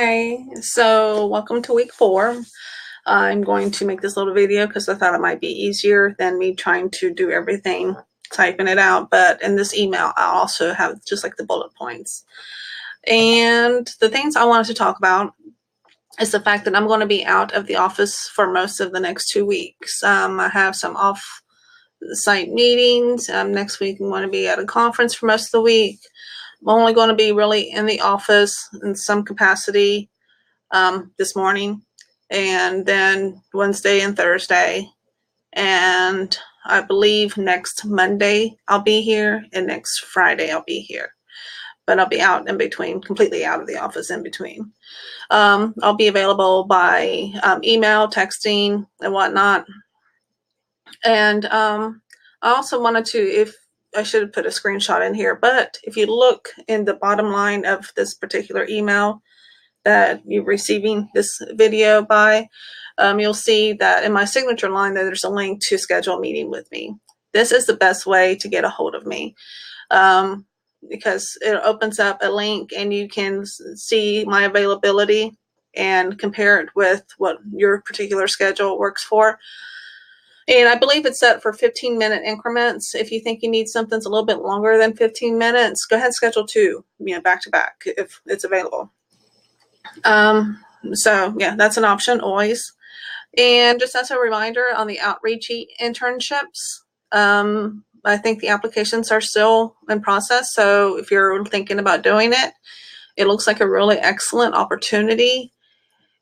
Hey, so welcome to week 4. I'm going to make this little video because I thought it might be easier than me trying to do everything, typing it out. But in this email, I also have just like the bullet points. And the things I wanted to talk about is the fact that I'm going to be out of the office for most of the next 2 weeks. I have some off-site meetings. Next week, I'm going to be at a conference for most of the week. I'm only going to be really in the office in some capacity this morning, and then Wednesday and Thursday. And I believe next Monday I'll be here, and next Friday I'll be here. But I'll be out in between, completely out of the office in between. I'll be available by email, texting, and whatnot. And I also wanted to, if I should have put a screenshot in here, but if you look in the bottom line of this particular email that you're receiving this video by, you'll see that in my signature line that there's a link to schedule a meeting with me. This is the best way to get a hold of me because it opens up a link and you can see my availability and compare it with what your particular schedule works for. And I believe it's set for 15-minute increments. If you think you need something that's a little bit longer than 15 minutes, go ahead and schedule 2, back to back if it's available. So yeah, that's an option always. And just as a reminder on the outreach internships, I think the applications are still in process. So if you're thinking about doing it, it looks like a really excellent opportunity.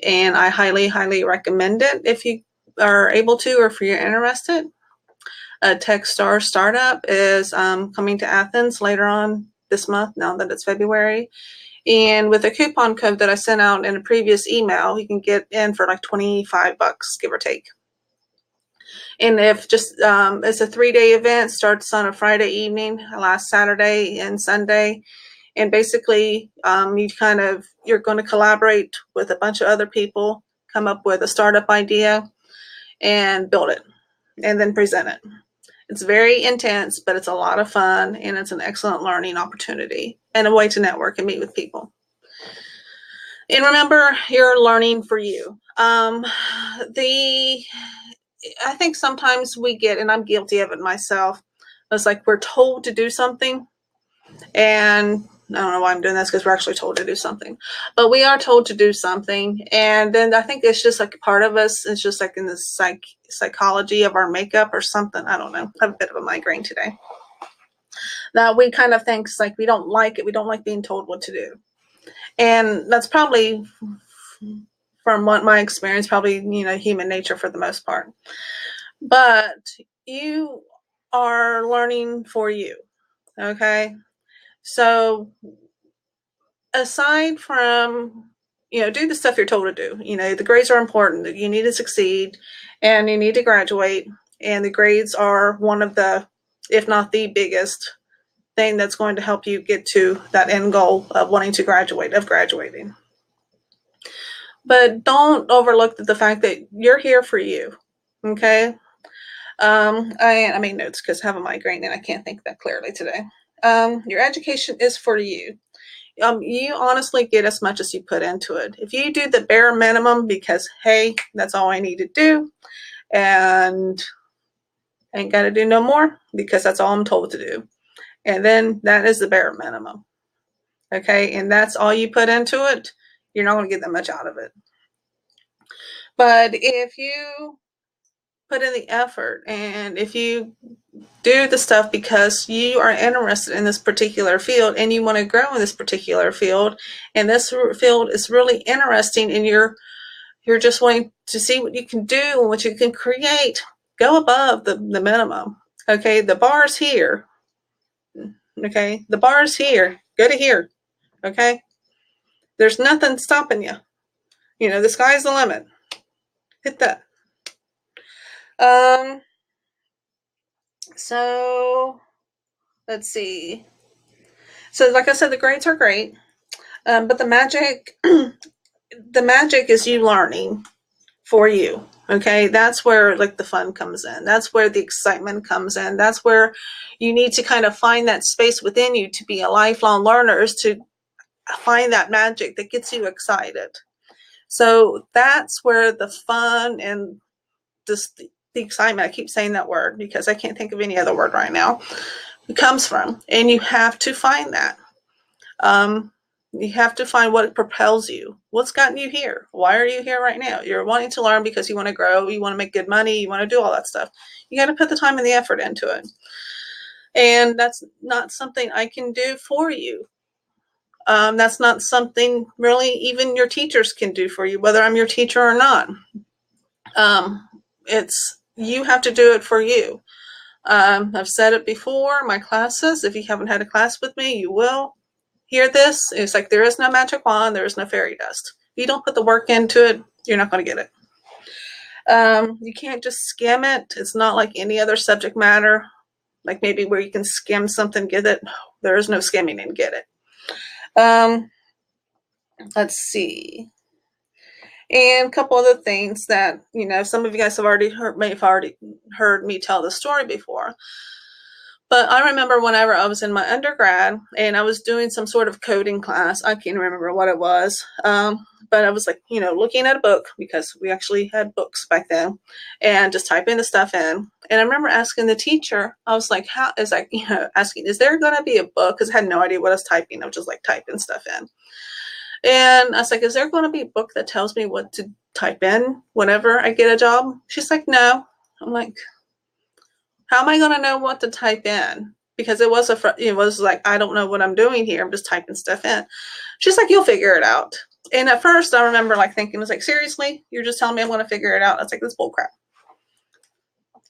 And I highly, highly recommend it if you are able to, or if you're interested. Techstar Startup is coming to Athens later on this month, now that it's February. And with a coupon code that I sent out in a previous email, you can get in for like $25, give or take. And if just, it's a 3-day event, starts on a Friday evening, last Saturday and Sunday. And basically, you're going to collaborate with a bunch of other people, come up with a startup idea and build it, and then present it. It's very intense, but it's a lot of fun, and it's an excellent learning opportunity and a way to network and meet with people. And remember, you're learning for you. I think sometimes we get, and I'm guilty of it myself, it's like we're told to do something, and I don't know why I'm doing this because we're actually told to do something, but we are told to do something. And then I think it's just like a part of us. It's just like in the psychology of our makeup or something. I don't know. I have a bit of a migraine today. That we kind of think it's like we don't like it. We don't like being told what to do. And that's probably, from what my experience, probably, human nature for the most part. But you are learning for you. Okay. So aside from, do the stuff you're told to do. The grades are important. You need to succeed and you need to graduate. And the grades are one of the, if not the biggest thing that's going to help you get to that end goal of wanting to graduate, of graduating. But don't overlook the fact that you're here for you. Okay. I made notes because I have a migraine and I can't think that clearly today. Your education is for you. You honestly get as much as you put into it. If you do the bare minimum because, hey, that's all I need to do, and I ain't got to do no more because that's all I'm told to do, and then that is the bare minimum. Okay, and that's all you put into it, you're not going to get that much out of it. But if you put in the effort, and if you do the stuff because you are interested in this particular field and you want to grow in this particular field, and this field is really interesting, and you're just wanting to see what you can do and what you can create, go above the minimum. Okay, the bar's here. Okay, the bar's here. Go to here. Okay, there's nothing stopping you. The sky's the limit. Hit that. So let's see. So like I said, the grades are great, but the magic is you learning for you. Okay, that's where like the fun comes in. That's where the excitement comes in. That's where you need to kind of find that space within you to be a lifelong learner, is to find that magic that gets you excited. So that's where the fun and just the excitement, I keep saying that word because I can't think of any other word right now, it comes from. And you have to find that. You have to find what propels you. What's gotten you here? Why are you here right now? You're wanting to learn because you want to grow, you want to make good money, you want to do all that stuff. You got to put the time and the effort into it. And that's not something I can do for you. That's not something really even your teachers can do for you, whether I'm your teacher or not. It's you have to do it for you. I've said it before, my classes, if you haven't had a class with me, you will hear this. It's like there is no magic wand, there is no fairy dust. If you don't put the work into it, you're not going to get it. You can't just skim it. It's not like any other subject matter, like maybe where you can skim something, get it. There is no skimming and get it. Let's see. And a couple other things that, some of you guys may have already heard me tell the story before. But I remember whenever I was in my undergrad and I was doing some sort of coding class, I can't remember what it was. But I was like, looking at a book because we actually had books back then and just typing the stuff in. And I remember asking the teacher, I was like, asking, is there going to be a book? Because I had no idea what I was typing. I was just like typing stuff in. And I was like, is there going to be a book that tells me what to type in whenever I get a job? She's like, no. I'm like, how am I going to know what to type in? Because it was like, I don't know what I'm doing here. I'm just typing stuff in. She's like, you'll figure it out. And at first I remember like thinking, I was like, seriously, you're just telling me I'm going to figure it out? I was like, this is bull crap.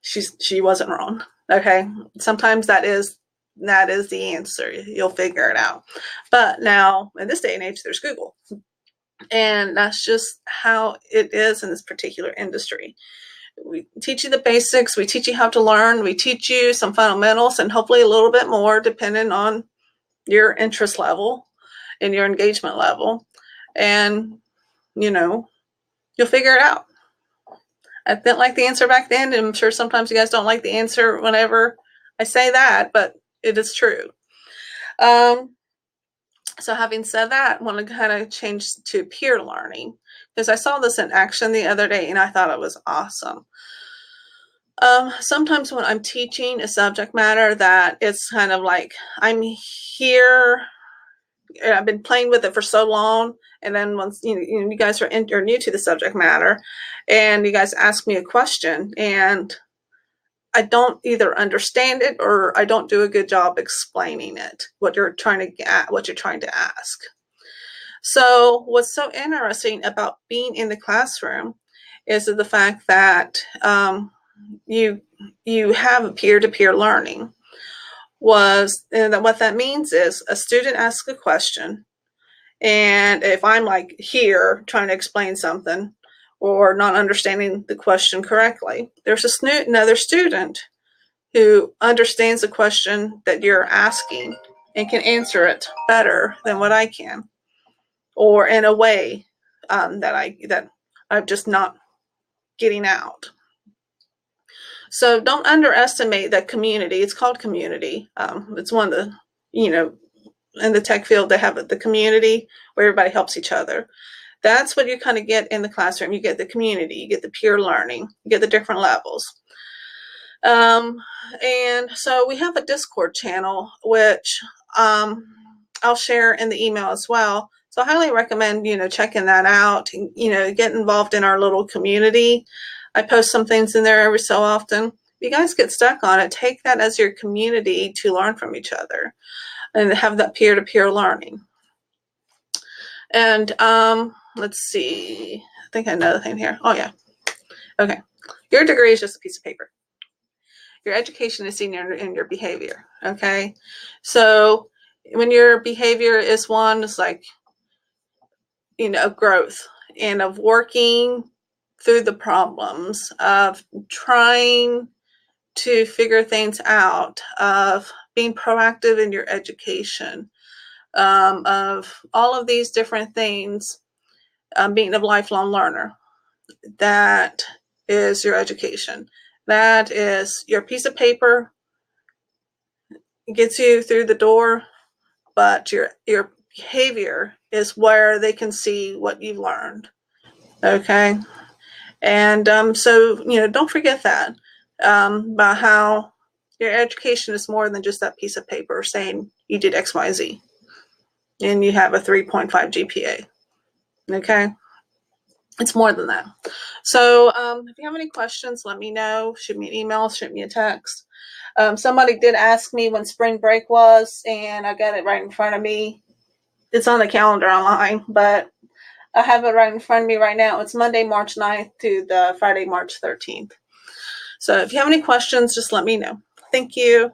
She wasn't wrong. Okay. Sometimes that is the answer. You'll figure it out. But now in this day and age, there's Google. And that's just how it is in this particular industry. We teach you the basics, we teach you how to learn, we teach you some fundamentals and hopefully a little bit more depending on your interest level and your engagement level. And, you'll figure it out. I didn't like the answer back then, and I'm sure sometimes you guys don't like the answer whenever I say that, but it is true. So having said that, I want to kind of change to peer learning because I saw this in action the other day and I thought it was awesome. Sometimes when I'm teaching a subject matter that it's kind of like I'm here, I've been playing with it for so long, and then once you guys are new to the subject matter, and you guys ask me a question, and I don't either understand it or I don't do a good job explaining it, what you're trying to ask. So what's so interesting about being in the classroom is the fact that you have peer-to-peer learning. And what that means is a student asks a question, and if I'm like here trying to explain something or not understanding the question correctly, there's another student who understands the question that you're asking and can answer it better than what I can, or in a way that I'm just not getting out. So don't underestimate that community. It's called community. It's one of the, in the tech field, they have the community where everybody helps each other. That's what you kind of get in the classroom. You get the community, you get the peer learning, you get the different levels. And so we have a Discord channel, which I'll share in the email as well. So I highly recommend, checking that out, and, get involved in our little community. I post some things in there every so often. If you guys get stuck on it, take that as your community to learn from each other and have that peer-to-peer learning. And let's see. I think I know the thing here. Oh, yeah. Okay. Your degree is just a piece of paper. Your education is seen in your behavior, okay? So when your behavior is one, it's like, of growth and of working through the problems, of trying to figure things out, of being proactive in your education, of all of these different things, being a lifelong learner. That is your education. That is your piece of paper. It gets you through the door, but your behavior is where they can see what you've learned. Okay. And so, don't forget that about how your education is more than just that piece of paper saying you did XYZ and you have a 3.5 GPA. Okay. It's more than that. So if you have any questions, let me know. Shoot me an email, shoot me a text. Somebody did ask me when spring break was, and I got it right in front of me. It's on the calendar online, but I have it right in front of me right now. It's Monday, March 9th to the Friday, March 13th. So if you have any questions, just let me know. Thank you.